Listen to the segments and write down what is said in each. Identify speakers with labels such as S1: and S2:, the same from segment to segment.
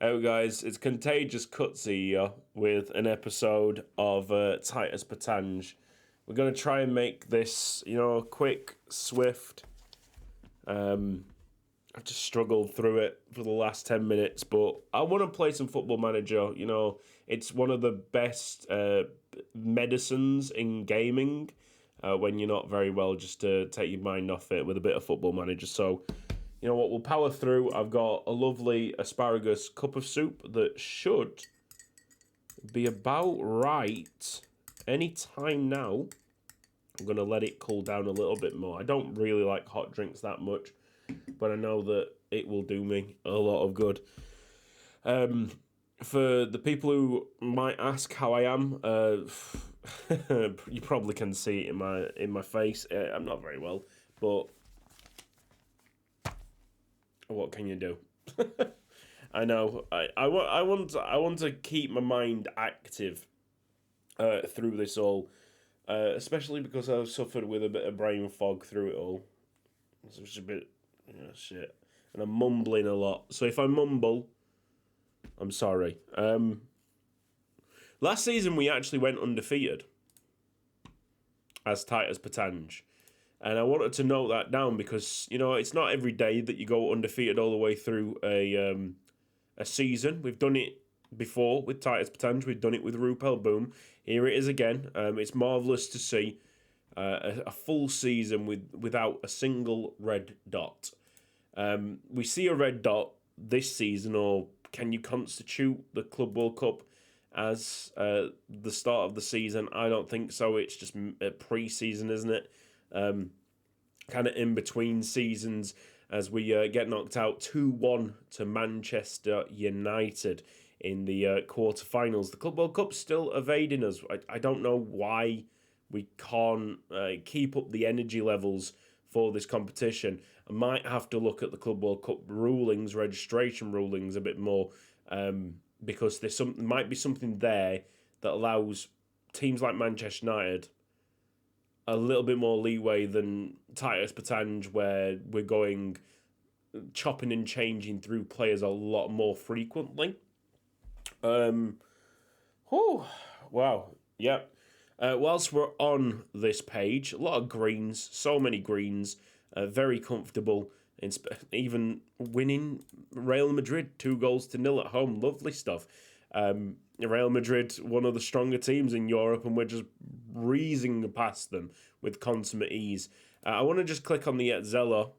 S1: Hey guys, it's Contagious Cutsy here with an episode of Titus Pétange. We're going to try and make this, quick, swift. I've just struggled through it for the last 10 minutes, but I want to play some Football Manager. It's one of the best medicines in gaming when you're not very well, just to take your mind off it with a bit of Football Manager. So, you know what, we'll power through. I've got a lovely asparagus cup of soup that should be about right any time now. I'm going to let it cool down a little bit more. I don't really like hot drinks that much, but I know that it will do me a lot of good. For the people who might ask how I am, you probably can see it in my face. I'm not very well, but what can you do? I know. I want to keep my mind active through this all, especially because I've suffered with a bit of brain fog through it all. It's just a bit shit, and I'm mumbling a lot. So if I mumble, I'm sorry. Last season we actually went undefeated as Titus Pétange. And I wanted to note that down because, it's not every day that you go undefeated all the way through a season. We've done it before with Titus Pétange. We've done it with Rupel Boom. Here it is again. It's marvellous to see a full season without a single red dot. We see a red dot this season, or can you constitute the Club World Cup as the start of the season? I don't think so. It's just a pre-season, isn't it? Kind of in between seasons as we get knocked out 2-1 to Manchester United in the quarterfinals. The Club World Cup's still evading us. I don't know why we can't keep up the energy levels for this competition. I might have to look at the Club World Cup rulings, registration rulings a bit more, because there's might be something there that allows teams like Manchester United a little bit more leeway than Titus Pétange, where we're going chopping and changing through players a lot more frequently. Wow. Yep. Whilst we're on this page, a lot of greens, so many greens, very comfortable, even winning Real Madrid 2-0 at home. Lovely stuff. Real Madrid, one of the stronger teams in Europe, and we're just breezing past them with consummate ease. I want to just click on the Etzella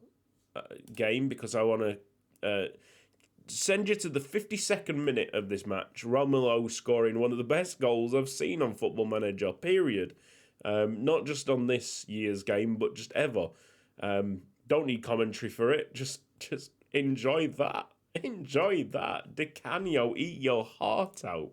S1: game because I want to send you to the 52nd minute of this match. Romelu scoring one of the best goals I've seen on Football Manager, period. Not just on this year's game, but just ever. Don't need commentary for it. Just enjoy that. Enjoy that. Di Canio, eat your heart out.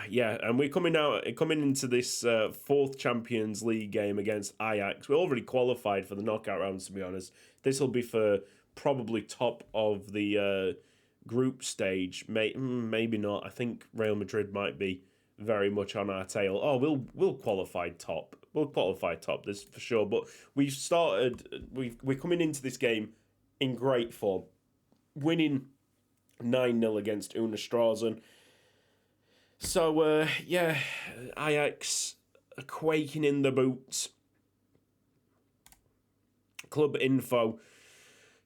S1: Yeah, and we're coming into this fourth Champions League game against Ajax. We already qualified for the knockout rounds, to be honest. This will be for probably top of the group stage. Maybe not. I think Real Madrid might be very much on our tail. Oh, we'll qualify top. We'll qualify top, this for sure. But we're coming into this game in great form, winning 9-0 against Strassen. So, Ajax are quaking in the boots. Club info.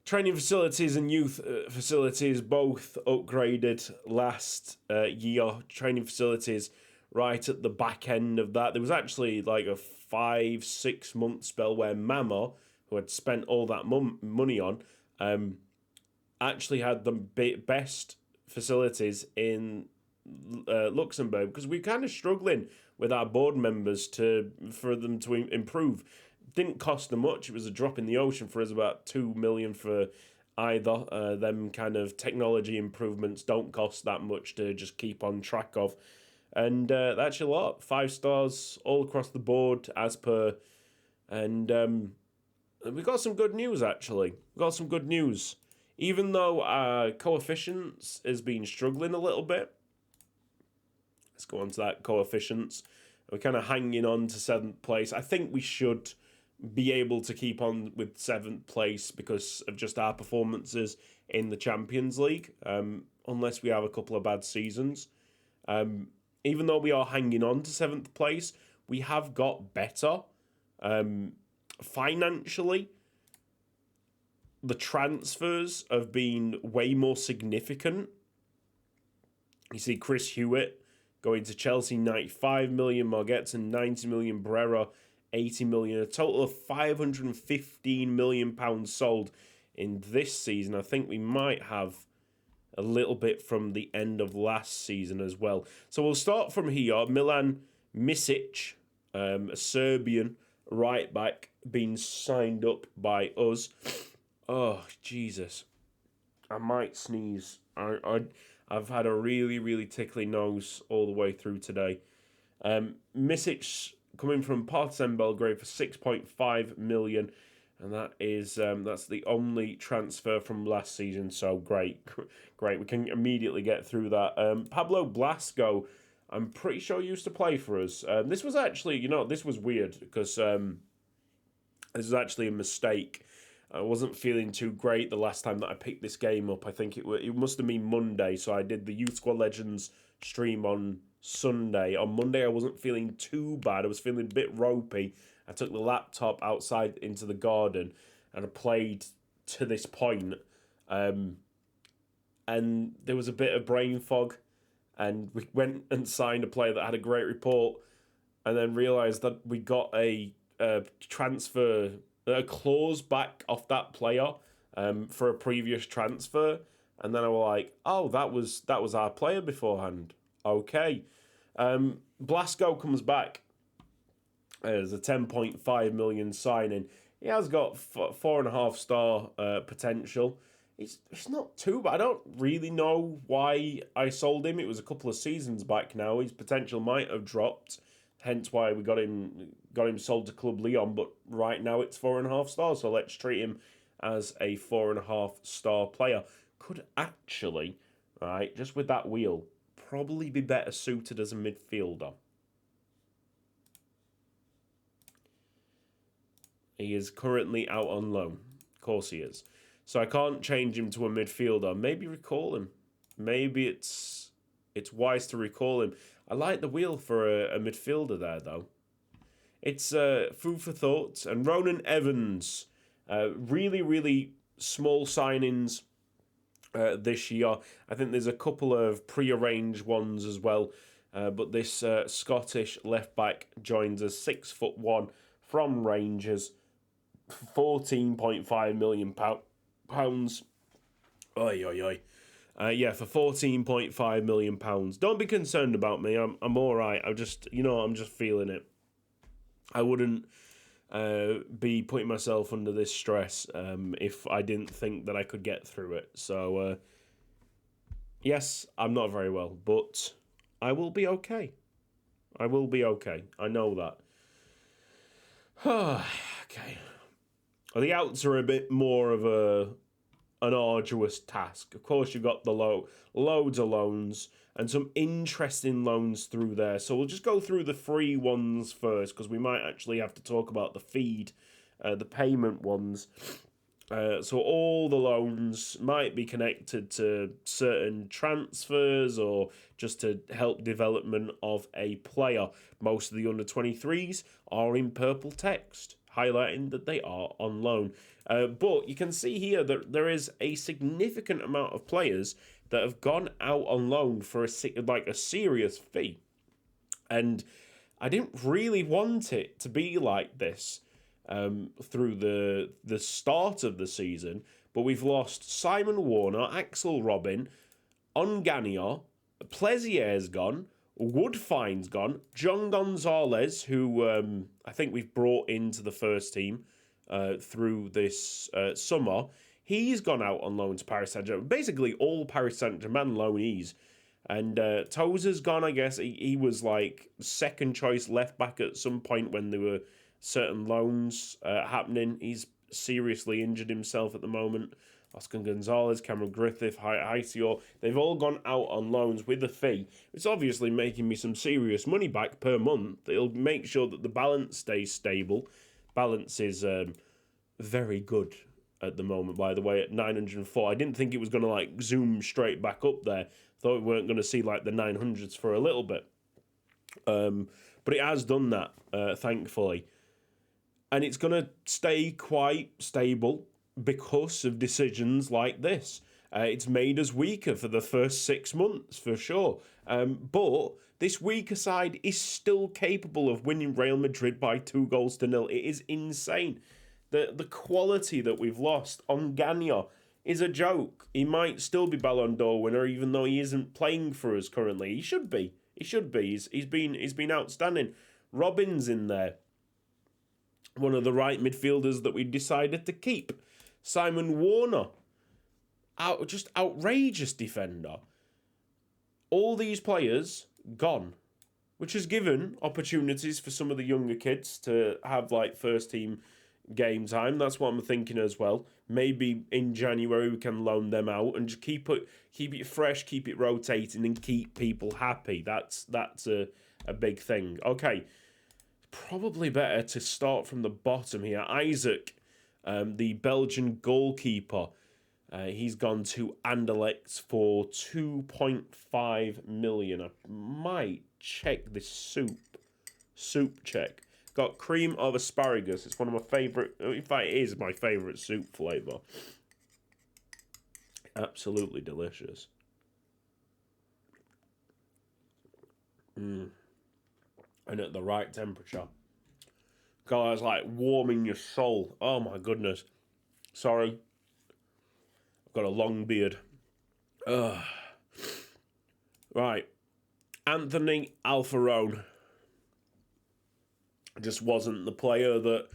S1: Training facilities and youth facilities both upgraded last year. Training facilities right at the back end of that. There was actually like a 5-6 month spell where Mama, who had spent all that money on, actually had the best facilities in Luxembourg, because we're kind of struggling with our board members for them to improve. Didn't cost them much. It was a drop in the ocean for us, about 2 million for either. Them kind of technology improvements don't cost that much to just keep on track of. And that's a lot. 5 stars all across the board as per. And we got some good news, actually. We got some good news. Even though our coefficients has been struggling a little bit. Let's go on to that coefficients. We're kind of hanging on to 7th place. I think we should be able to keep on with 7th place because of just our performances in the Champions League, unless we have a couple of bad seasons. Even though we are hanging on to 7th place, we have got better financially. The transfers have been way more significant. You see Chris Hewitt going to Chelsea, 95 million, Morgetson, 90 million, Brera, 80 million, a total of 515 million pounds sold in this season. I think we might have a little bit from the end of last season as well. So we'll start from here. Milan Misic, a Serbian right back, being signed up by us. Oh, Jesus. I might sneeze. I've had a really, really tickly nose all the way through today. Misic coming from Partizan Belgrade for 6.5 million. And that is that's the only transfer from last season. So great. Great. We can immediately get through that. Pablo Blasco, I'm pretty sure used to play for us. This was actually, this was weird because this was actually a mistake. I wasn't feeling too great the last time that I picked this game up. I think it must have been Monday. So I did the Youth Squad Legends stream on Sunday. On Monday, I wasn't feeling too bad. I was feeling a bit ropey. I took the laptop outside into the garden and I played to this point. And there was a bit of brain fog. And we went and signed a player that had a great report. And then realised that we got a transfer, a clause back off that player for a previous transfer. And then I was like, oh, that was our player beforehand. Okay. Blasco comes back as a 10.5 million signing. He has got 4.5 star potential. It's not too bad. I don't really know why I sold him. It was a couple of seasons back now. His potential might have dropped. Hence why we got him sold to Club Leon. But right now it's 4.5 stars. So let's treat him as a 4.5 star player. Could actually, right, just with that wheel, probably be better suited as a midfielder. He is currently out on loan. Of course he is. So I can't change him to a midfielder. Maybe recall him. Maybe it's wise to recall him. I like the wheel for a midfielder there, though. It's food for thought. And Ronan Evans, really, really small signings this year. I think there's a couple of pre-arranged ones as well. But this Scottish left-back joins us, 6'1", from Rangers, £14.5 million. Oi, oi, oi. For £14.5 million. Don't be concerned about me. I'm all right. I'm just feeling it. I wouldn't be putting myself under this stress if I didn't think that I could get through it. So, yes, I'm not very well, but I will be okay. I will be okay. I know that. Okay. Well, the outs are a bit more of an arduous task. Of course, you've got the loads of loans and some interesting loans through there. So we'll just go through the free ones first because we might actually have to talk about the feed, the payment ones. So all the loans might be connected to certain transfers or just to help development of a player. Most of the under-23s are in purple text, highlighting that they are on loan. But you can see here that there is a significant amount of players that have gone out on loan for a serious fee. And I didn't really want it to be like this through the start of the season. But we've lost Simon Warner, Axel Robin, Ongania, Plezier's gone, Woodfine's gone, John Gonzalez, who I think we've brought into the first team through this summer. He's gone out on loan to Paris Saint-Germain. Basically, all Paris Saint-Germain loanees. And Tozer's gone, I guess. He was like second choice left back at some point when there were certain loans happening. He's seriously injured himself at the moment. Oscar Gonzalez, Cameron Griffith, Heisior, they've all gone out on loans with a fee. It's obviously making me some serious money back per month. It'll make sure that the balance stays stable. Balance is very good at the moment, by the way, at 904. I didn't think it was going to like zoom straight back up there. Thought we weren't going to see like the 900s for a little bit. But it has done that, thankfully. And it's going to stay quite stable because of decisions like this. It's made us weaker for the first 6 months, for sure. But this weaker side is still capable of winning Real Madrid by 2-0. It is insane. The quality that we've lost on Gagnon is a joke. He might still be Ballon d'Or winner, even though he isn't playing for us currently. He should be. He should be. He's been outstanding. Robin's in there. One of the right midfielders that we decided to keep. Simon Warner. Just outrageous defender. All these players gone. Which has given opportunities for some of the younger kids to have like first team game time. That's what I'm thinking as well. Maybe in January we can loan them out and just keep it fresh, keep it rotating, and keep people happy. That's a big thing. Okay, probably better to start from the bottom here. Isaac, the Belgian goalkeeper, he's gone to Anderlecht for 2.5 million. I might check this soup check. Got cream of asparagus. It's one of my favourite. In fact, it is my favourite soup flavour. Absolutely delicious. And at the right temperature. God, it's like warming your soul. Oh my goodness. Sorry. I've got a long beard. Ugh. Right. Anthony Alfarone just wasn't the player that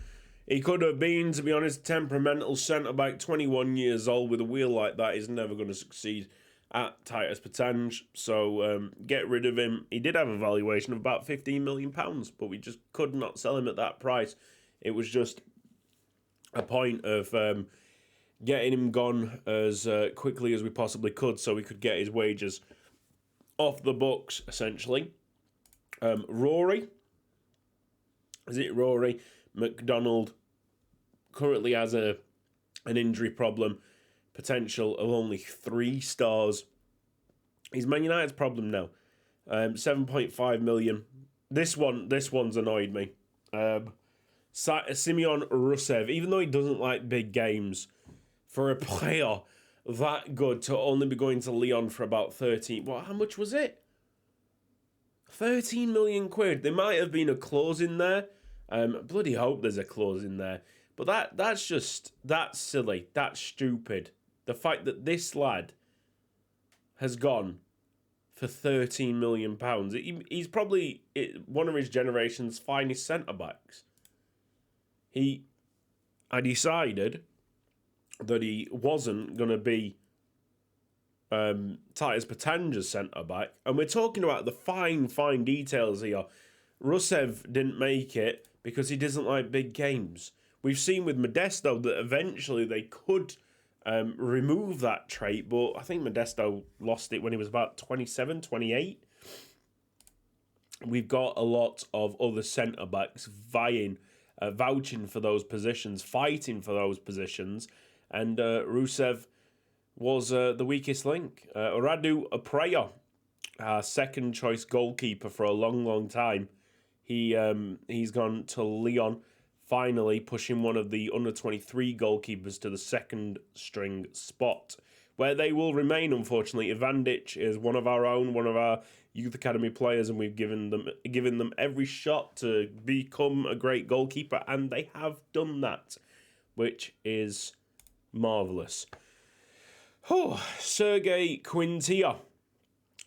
S1: he could have been, to be honest. Temperamental centre-back, 21 years old, with a wheel like that is never going to succeed at Titus Pétange. So get rid of him. He did have a valuation of about £15 million, but we just could not sell him at that price. It was just a point of getting him gone as quickly as we possibly could so we could get his wages off the books, essentially. Rory. Is it Rory Mcdonald? Currently has an injury problem. Potential of only 3 stars. He's Man United's problem now. 7.5 million. This one's annoyed me. Simeon Rusev, even though he doesn't like big games, for a player that good to only be going to Lyon for about 13. How much was it? 13 million quid. There might have been a clause in there. Bloody hope there's a clause in there. But that's silly. That's stupid. The fact that this lad has gone for £13 million. He's probably one of his generation's finest centre-backs. I decided that he wasn't going to be Titus Pétange's centre-back. And we're talking about the fine details here. Rusev didn't make it because he doesn't like big games. We've seen with Modesto that eventually they could remove that trait, but I think Modesto lost it when he was about 27, 28. We've got a lot of other centre-backs vouching for those positions, fighting for those positions, and Rusev was the weakest link. Radu Apreya, our second choice goalkeeper for a long time, he's gone to Lyon, finally pushing one of the under-23 goalkeepers to the second string spot, where they will remain, unfortunately. Ivandic is one of our youth academy players, and we've given them every shot to become a great goalkeeper, and they have done that, which is marvellous. Sergei Quintia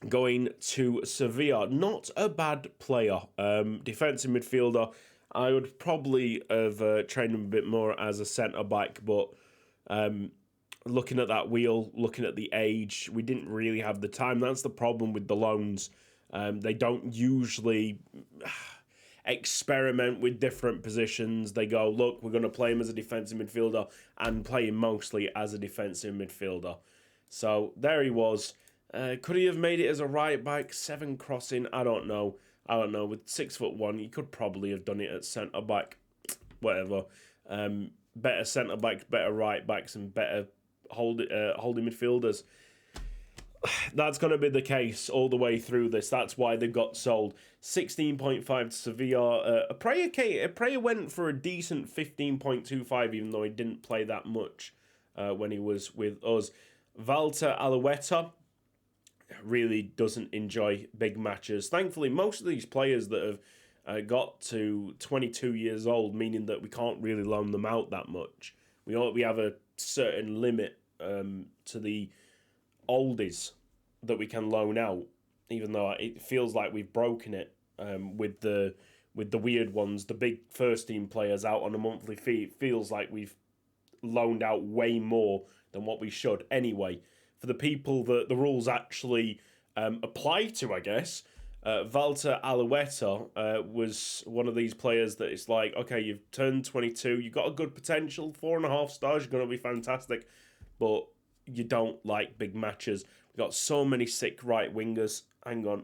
S1: going to Sevilla. Not a bad player. Defensive midfielder. I would probably have trained him a bit more as a centre-back, but looking at that wheel, looking at the age, we didn't really have the time. That's the problem with the loans. They don't usually experiment with different positions. They go, look, we're going to play him as a defensive midfielder and play him mostly as a defensive midfielder. So there he was. Could he have made it as a right back? 7 crossing? I don't know. With 6'1", he could probably have done it at centre back. whatever. Better centre backs, better right backs, and better holding midfielders. That's going to be the case all the way through this. That's why they got sold. 16.5 to Sevilla. Prayer went for a decent 15.25, even though he didn't play that much when he was with us. Walter Alouetta really doesn't enjoy big matches. Thankfully, most of these players that have got to 22 years old, meaning that we can't really loan them out that much. We have a certain limit to the oldies that we can loan out, even though it feels like we've broken it with the weird ones, the big first team players out on a monthly fee. It feels like we've loaned out way more than what we should. Anyway, for the people that the rules actually apply to, I guess, Walter Alouetta was one of these players that it's like, okay, you've turned 22, you've got a good potential, 4.5 stars, you're going to be fantastic, but you don't like big matches. We've got so many sick right wingers. Hang on,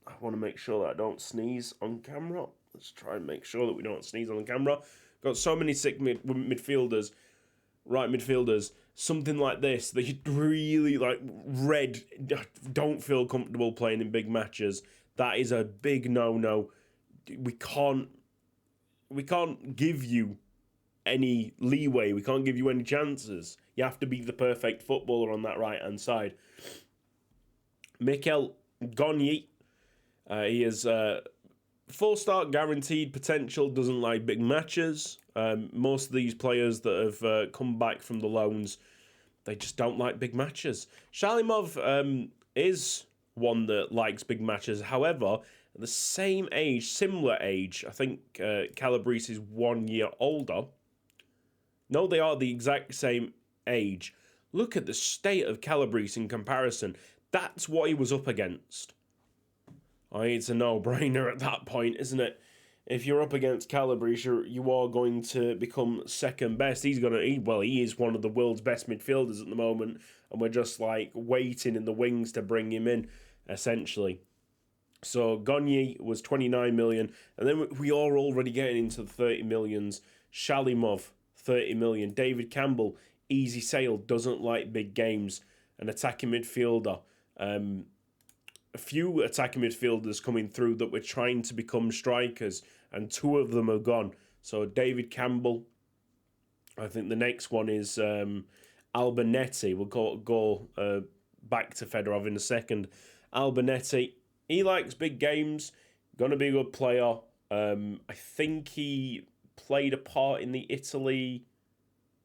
S1: I want to make sure that I don't sneeze on camera. Let's try and make sure that we don't sneeze on camera. Got so many sick midfielders, right midfielders, something like this that you really like. Red don't feel comfortable playing in big matches. That is a big no-no. We can't give you any leeway. We can't give you any chances. You have to be the perfect footballer on that right-hand side. Mikel Gonyi, he is 4-star guaranteed potential, doesn't like big matches. Most of these players that have come back from the loans, they just don't like big matches. Shalimov is one that likes big matches. However, the same age, similar age, I think Calabrese is 1 year older. No, they are the exact same age. Look at the state of Calabrese in comparison. That's what he was up against. It's a no-brainer at that point, isn't it? If you're up against Calabrese, you are going to become second best. He is one of the world's best midfielders at the moment, and we're just like waiting in the wings to bring him in, essentially. So Gonyi was 29 million, and then we are already getting into the 30 millions. Shalimov, 30 million. David Campbell, easy sale, doesn't like big games. An attacking midfielder. A few attacking midfielders coming through that were trying to become strikers, and 2 of them are gone. So David Campbell. I think the next one is Albanetti. We'll go back to Fedorov in a second. Albanetti, he likes big games. Going to be a good player. I think he played a part in the Italy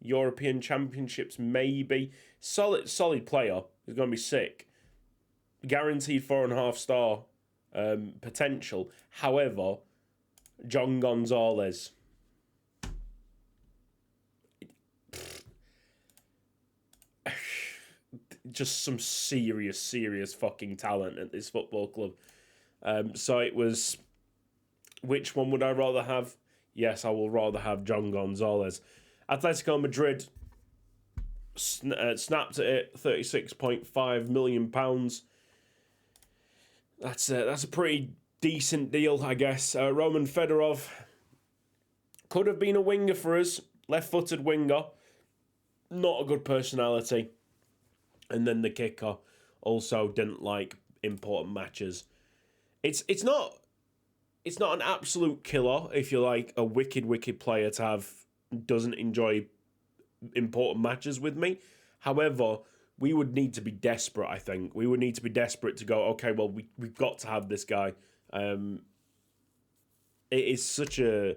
S1: European Championships, maybe. Solid player. He's going to be sick. Guaranteed 4.5 star potential. However, John Gonzalez. Just some serious fucking talent at this football club. So it was, which one would I rather have? Yes, I will rather have John Gonzalez. Atletico Madrid snapped at it, £36.5 million. That's a pretty decent deal, I guess. Roman Fedorov could have been a winger for us, left-footed winger. Not a good personality. And then the kicker also didn't like important matches. It's not an absolute killer if you're like a wicked player to have doesn't enjoy important matches with me. However, we would need to be desperate, I think. We would need to be desperate to go, okay, well, we've got to have this guy. It's such a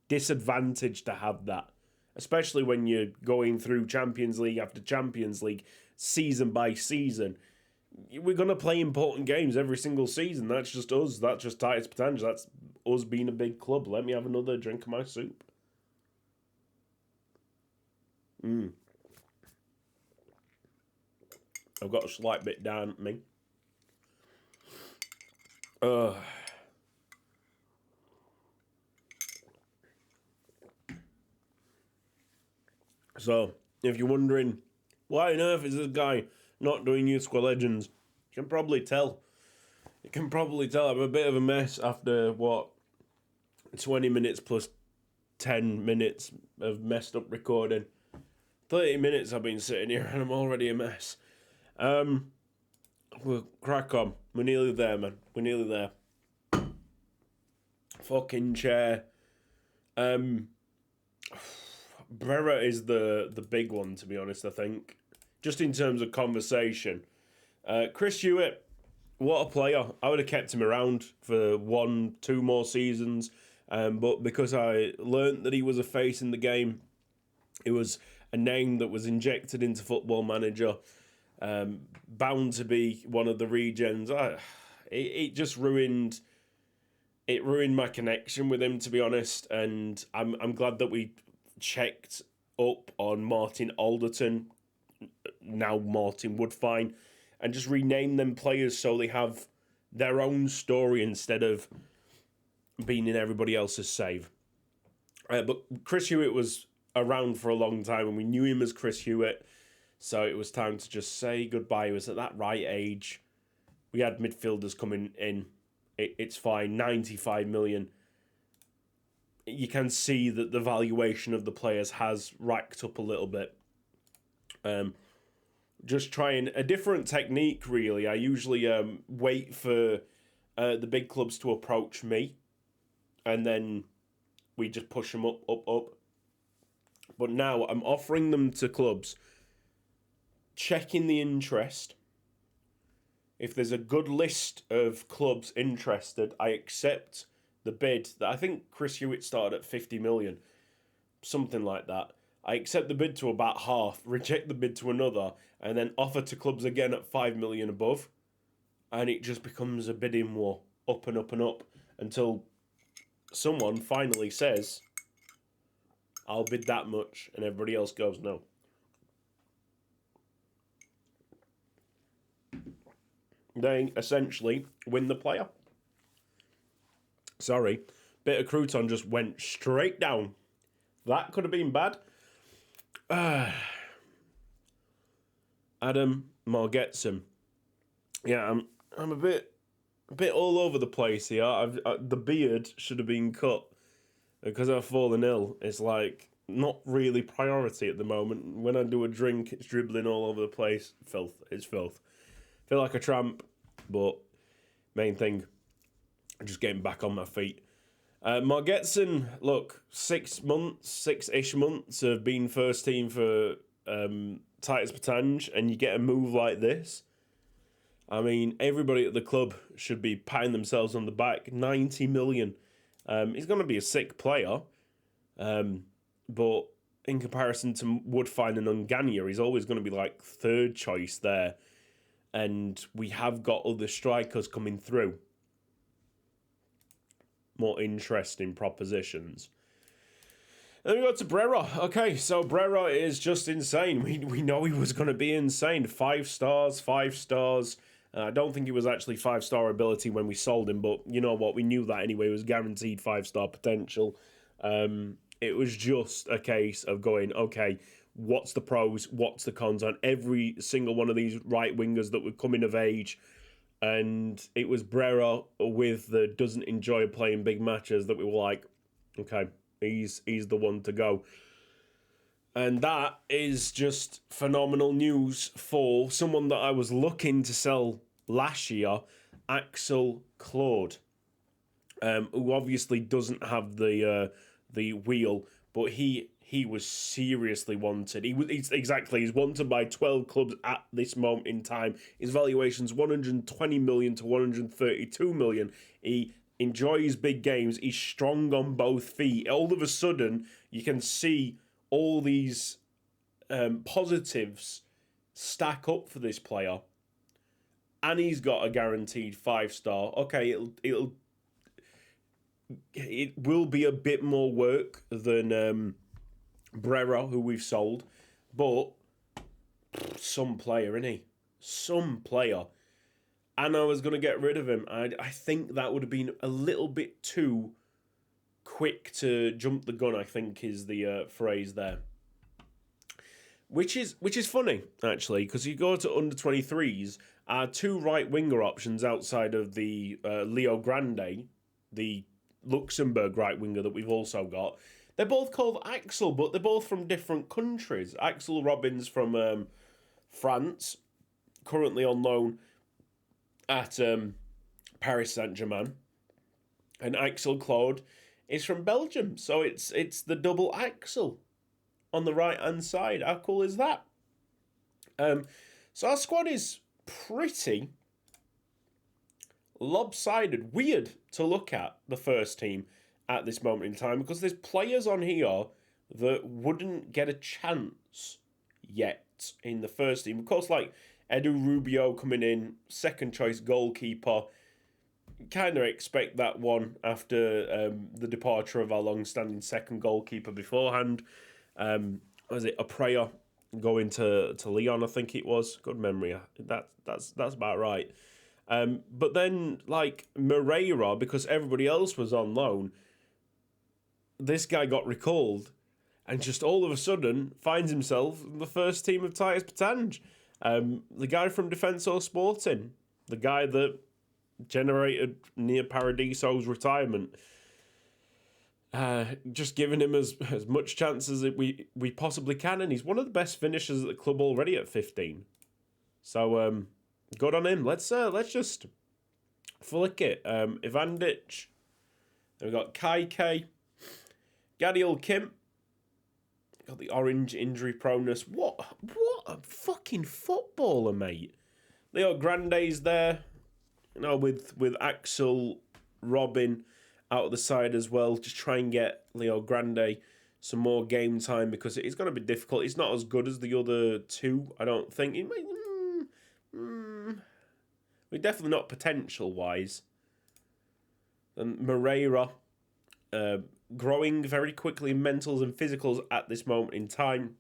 S1: disadvantage to have that, especially when you're going through Champions League after Champions League, season by season. We're going to play important games every single season. That's just us. That's just Titus Pétange. That's us being a big club. Let me have another drink of my soup. I've got a slight bit down at me. So, if you're wondering, why on earth is this guy not doing Youth Squad Legends? You can probably tell. I'm a bit of a mess after, 20 minutes plus 10 minutes of messed up recording. 30 minutes I've been sitting here and I'm already a mess. We'll crack on. We're nearly there, man. We're nearly there. Fucking chair. Brera is the big one, to be honest, I think. Just in terms of conversation. Chris Hewitt, what a player. I would have kept him around for 1-2 more seasons. But because I learnt that he was a face in the game, it was a name that was injected into Football Manager. Bound to be one of the regens. It just ruined... It ruined my connection with him, to be honest. And I'm glad that we checked up on Martin Alderton, now Martin Woodfine, and just renamed them players so they have their own story instead of being in everybody else's save. But Chris Hewitt was around for a long time and we knew him as Chris Hewitt, so it was time to just say goodbye. He was at that right age. We had midfielders coming in. It's fine. 95 million. You can see that the valuation of the players has racked up a little bit. Just trying a different technique, really. I usually wait for the big clubs to approach me, and then we just push them up. But now I'm offering them to clubs, checking the interest. If there's a good list of clubs interested, I accept the bid. I think Chris Hewitt started at 50 million, something like that. I accept the bid to about half, reject the bid to another, and then offer to clubs again at 5 million above. And it just becomes a bidding war, up and up and up, until someone finally says, I'll bid that much, and everybody else goes, no. They essentially win the player. Sorry, bit of crouton just went straight down. That could have been bad. Adam Margetson. Yeah, I'm a bit all over the place here. The beard should have been cut because I've fallen ill. It's like not really priority at the moment. When I do a drink, it's dribbling all over the place. Filth. It's filth. Feel like a tramp, but main thing, just getting back on my feet. Margetson, look, 6 months, 6-ish months of being first team for Titus Pétange, and you get a move like this. I mean, everybody at the club should be patting themselves on the back. 90 million. He's going to be a sick player, but in comparison to Woodfine and Ungania, he's always going to be like third choice there. And we have got other strikers coming through. More interesting propositions. Then we go to Brera. Okay, so Brera is just insane. We know he was going to be insane. 5 stars. I don't think he was actually 5-star ability when we sold him, but you know what? We knew that anyway. It was guaranteed 5-star potential. It was just a case of going, okay, what's the pros, what's the cons on every single one of these right wingers that were coming of age. And it was Brera with the doesn't enjoy playing big matches that we were like, okay, he's the one to go. And that is just phenomenal news for someone that I was looking to sell last year, Axel Claude, who obviously doesn't have the wheel, but he was seriously wanted. He's wanted by 12 clubs at this moment in time. His valuation's 120 million to 132 million. He enjoys big games. He's strong on both feet. All of a sudden, you can see all these positives stack up for this player. And he's got a guaranteed 5-star. Okay, it will be a bit more work than Brera, who we've sold, but some player, isn't he? Some player. And I was going to get rid of him. I think that would have been a little bit too quick to jump the gun, I think is the phrase there. Which is funny, actually, because you go to under 23s, our 2 right winger options outside of the Leo Grande, the Luxembourg right winger that we've also got. They're both called Axel, but they're both from different countries. Axel Robins from France, currently on loan at Paris Saint-Germain. And Axel Claude is from Belgium. So it's the double Axel on the right-hand side. How cool is that? So our squad is pretty lopsided. Weird to look at, the first team, at this moment in time, because there's players on here that wouldn't get a chance yet in the first team. Of course, like Edu Rubio coming in, second choice goalkeeper. Kind of expect that one after the departure of our long-standing second goalkeeper beforehand. Was it Apreya going to Lyon? I think it was. Good memory. That's about right. But then like Moreira, because everybody else was on loan, this guy got recalled, and just all of a sudden finds himself in the first team of Titus Pétange. The guy from Defensor Sporting, the guy that generated Near Paradiso's retirement. Just giving him as much chance as we possibly can, and he's one of the best finishers at the club already at 15. So good on him. Let's just flick it. Ivandic. Then we got Kaike, Gadiel Kim. Got the orange injury proneness. What a fucking footballer, mate. Leo Grande's there. You know, with Axel Robin out of the side as well. Just try and get Leo Grande some more game time, because it is going to be difficult. He's not as good as the other two, I don't think. He might, we're definitely not potential-wise. And Moreira, growing very quickly in mentals and physicals at this moment in time.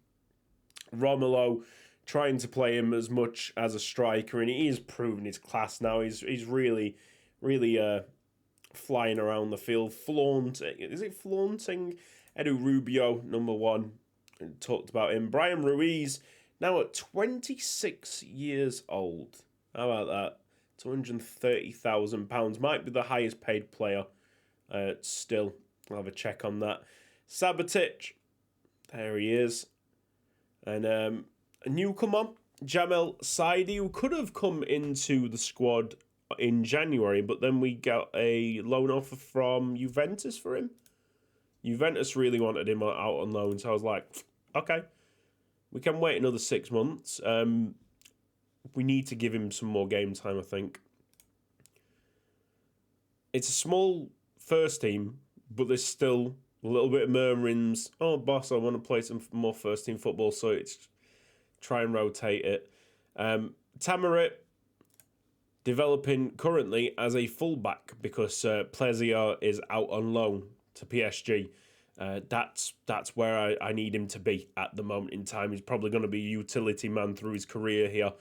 S1: Romulo trying to play him as much as a striker, and he is proving his class now. He's really flying around the field, flaunting. Is it flaunting? Edu Rubio, number one, talked about him. Brian Ruiz, now at 26 years old. How about that? £230,000. Might be the highest paid player still. I'll have a check on that. Sabatic, there he is. And a newcomer, Jamel Saidi, who could have come into the squad in January, but then we got a loan offer from Juventus for him. Juventus really wanted him out on loan, so I was like, okay, we can wait another 6 months. We need to give him some more game time, I think. It's a small first team, but there's still a little bit of murmurings. Oh, boss, I want to play some more first team football, so it's try and rotate it. Tamarit developing currently as a fullback because Plezier is out on loan to PSG. That's where I need him to be at the moment in time. He's probably going to be a utility man through his career here.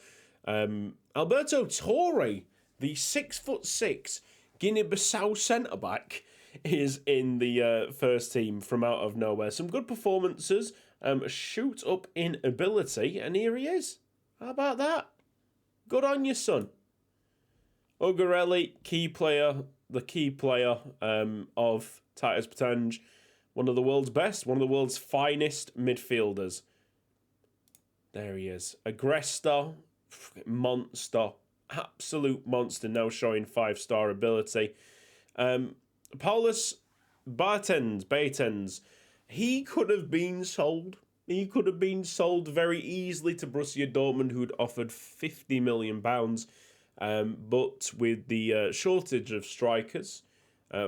S1: Alberto Torre, the 6'6" Guinea-Bissau centre-back, is in the first team from out of nowhere. Some good performances, shoot up in ability, and here he is. How about that? Good on you, son. Ugarelli, the key player of Titus Pétange, one of the world's best, one of the world's finest midfielders. There he is. Agresta, monster, absolute monster, now showing 5-star ability. Paulus Baetens, he could have been sold. He could have been sold very easily to Borussia Dortmund, who'd offered £50 million. But with the shortage of strikers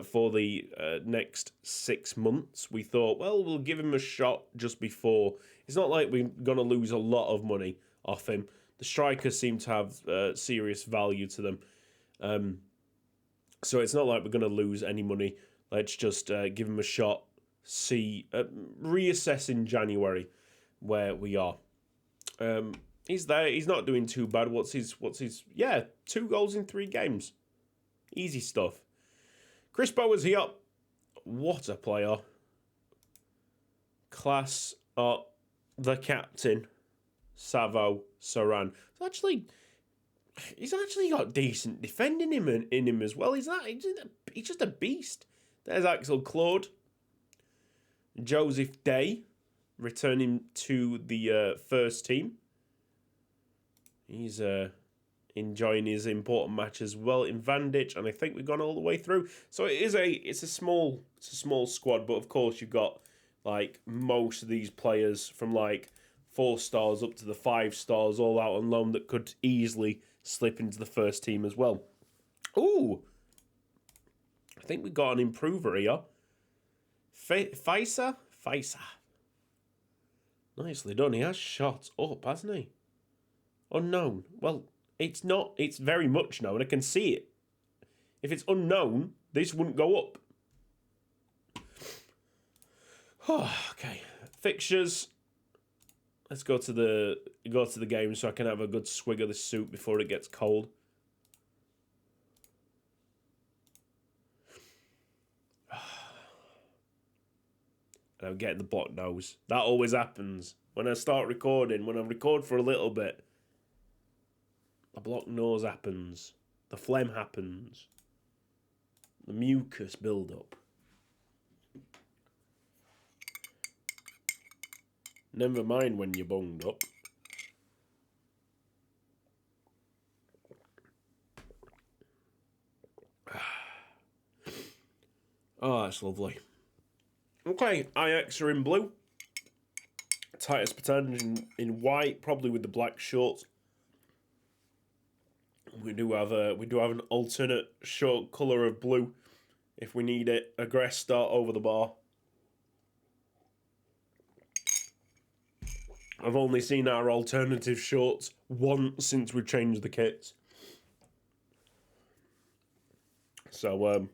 S1: for the next 6 months, we thought, well, we'll give him a shot just before. It's not like we're going to lose a lot of money off him. The strikers seem to have serious value to them. So it's not like we're going to lose any money. Let's just give him a shot, see, reassess in January where we are. He's there. He's not doing too bad. What's his? 2 goals in 3 games. Easy stuff. Chris Bowers here. What a player. Class up. The captain, Savo Saran. He's actually got decent defending in him as well. He's just a beast. There's Axel Claude. Joseph Day returning to the first team. He's enjoying his important match as well in Vanditch, and I think we've gone all the way through. So it's a small squad, but of course you've got like most of these players from like 4 stars up to the 5 stars all out on loan that could easily slip into the first team as well. Ooh, I think we got an improver here. Faisa. Nicely done. He has shot up, hasn't he? Unknown. Well, it's not. It's very much known. I can see it. If it's unknown, this wouldn't go up. Okay. Fixtures. Let's go to the game so I can have a good swig of the soup before it gets cold. And I'm getting the blocked nose. That always happens when I start recording. When I record for a little bit, the blocked nose happens. The phlegm happens. The mucus build up. Never mind when you're bunged up. Oh, that's lovely. Okay, Ajax are in blue. Titus Pétange in white, probably with the black shorts. We do have an alternate short colour of blue if we need it. Aggress start over the bar. I've only seen our alternative shorts once since we've changed the kits. So it'll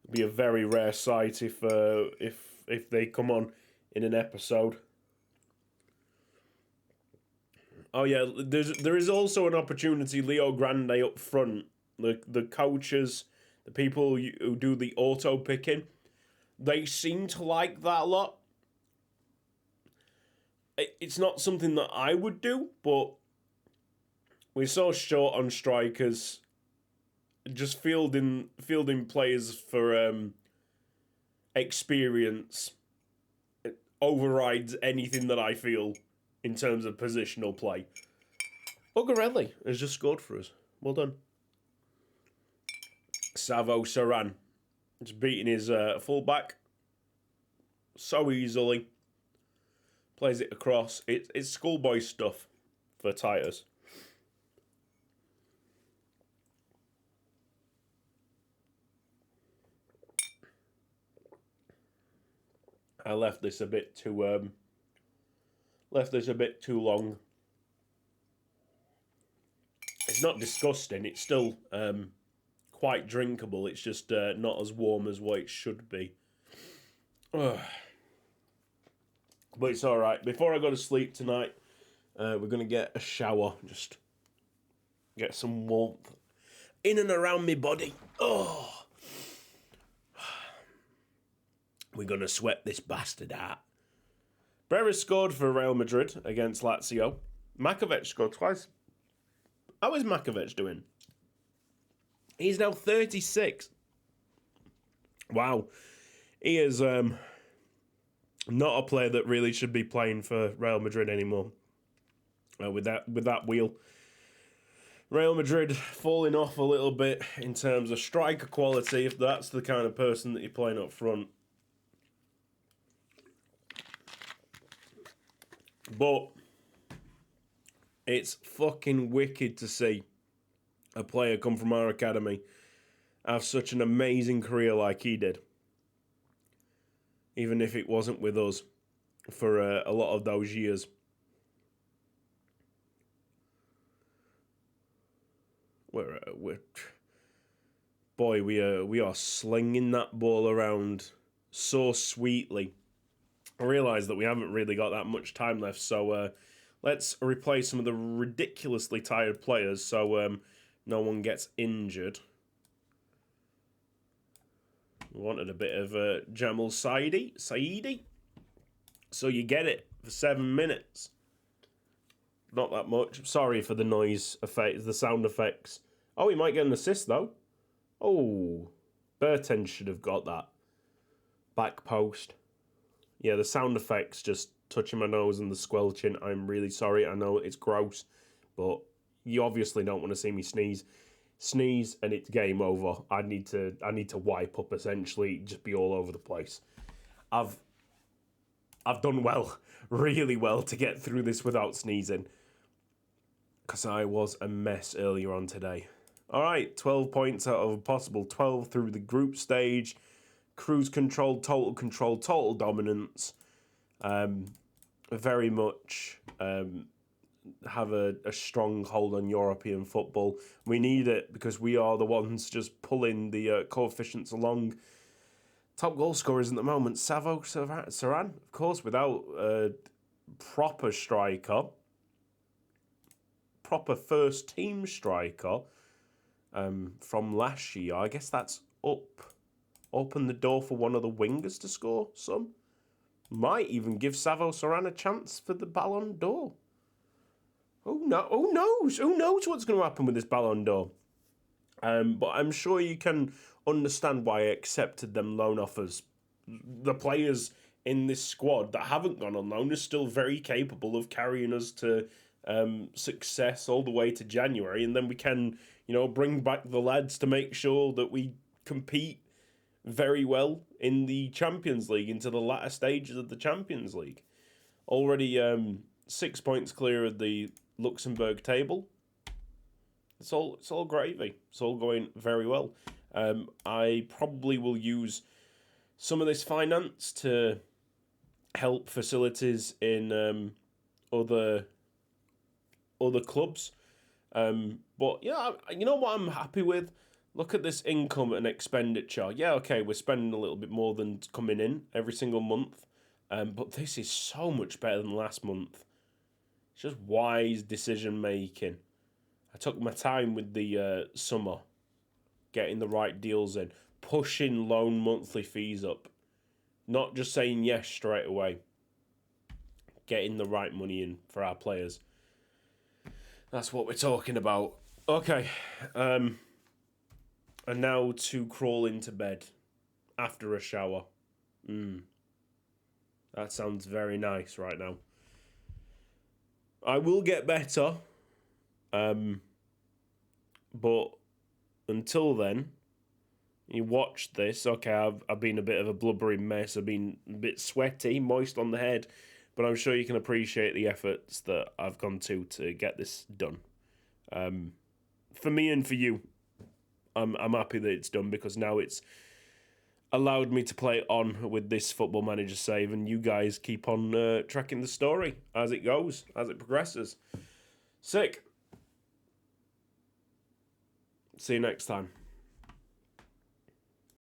S1: be a very rare sight if they come on in an episode. Oh yeah, there is also an opportunity. Leo Grande up front, the coaches, the people who do the auto picking, they seem to like that a lot. It's not something that I would do, but we're so short on strikers. Just fielding players for experience overrides anything that I feel in terms of positional play. Ugarelli has just scored for us. Well done. Savo Saran just beating his fullback so easily. Plays it across. It's schoolboy stuff for Titus. I left this a bit too long. It's not disgusting. It's still quite drinkable. It's just not as warm as what it should be. Ugh. But it's all right. Before I go to sleep tonight, we're gonna get a shower. Just get some warmth in and around my body. Oh. We're going to sweat this bastard out. Brera scored for Real Madrid against Lazio. Makovic scored twice. How is Makovic doing? He's now 36. Wow. He is not a player that really should be playing for Real Madrid anymore. With that wheel. Real Madrid falling off a little bit in terms of striker quality, if that's the kind of person that you're playing up front. But it's fucking wicked to see a player come from our academy have such an amazing career like he did. Even if it wasn't with us for a lot of those years. We are slinging that ball around so sweetly. I realise that we haven't really got that much time left, so let's replace some of the ridiculously tired players so no one gets injured. We wanted a bit of Jamal Saidi. So you get it for 7 minutes. Not that much. Sorry for the noise effects, the sound effects. Oh, he might get an assist, though. Oh, Berten should have got that. Back post. Yeah, the sound effects just touching my nose and the squelching. I'm really sorry. I know it's gross, but you obviously don't want to see me sneeze. Sneeze and it's game over. I need to wipe up, essentially, just be all over the place. I've done well, really well, to get through this without sneezing, because I was a mess earlier on today. All right, 12 points out of a possible 12 through the group stage. Cruise control, total dominance. Very much have a strong hold on European football. We need it because we are the ones just pulling the coefficients along. Top goal scorers at the moment, Savo Saran, of course, without a proper striker, proper first team striker from last year. I guess that's open the door for one of the wingers to score some. Might even give Savo Saran a chance for the Ballon d'Or. Who knows? Who knows what's going to happen with this Ballon d'Or? But I'm sure you can understand why I accepted them loan offers. The players in this squad that haven't gone on loan are still very capable of carrying us to success all the way to January, and then we can, bring back the lads to make sure that we compete very well in the Champions League, into the latter stages of the Champions League. Already 6 points clear of the Luxembourg table. It's all gravy. It's all going very well. I probably will use some of this finance to help facilities in other clubs. But yeah, you know what I'm happy with? Look at this income and expenditure. Yeah, okay, we're spending a little bit more than coming in every single month. But this is so much better than last month. It's just wise decision making. I took my time with the summer, getting the right deals in, pushing loan monthly fees up. Not just saying yes straight away. Getting the right money in for our players. That's what we're talking about. Okay. And now to crawl into bed after a shower. That sounds very nice right now. I will get better. But until then, you watched this. Okay, I've been a bit of a blubbering mess. I've been a bit sweaty, moist on the head. But I'm sure you can appreciate the efforts that I've gone to get this done. For me and for you, I'm happy that it's done, because now it's allowed me to play on with this Football Manager save, and you guys keep on tracking the story as it goes, as it progresses. Sick. See you next time.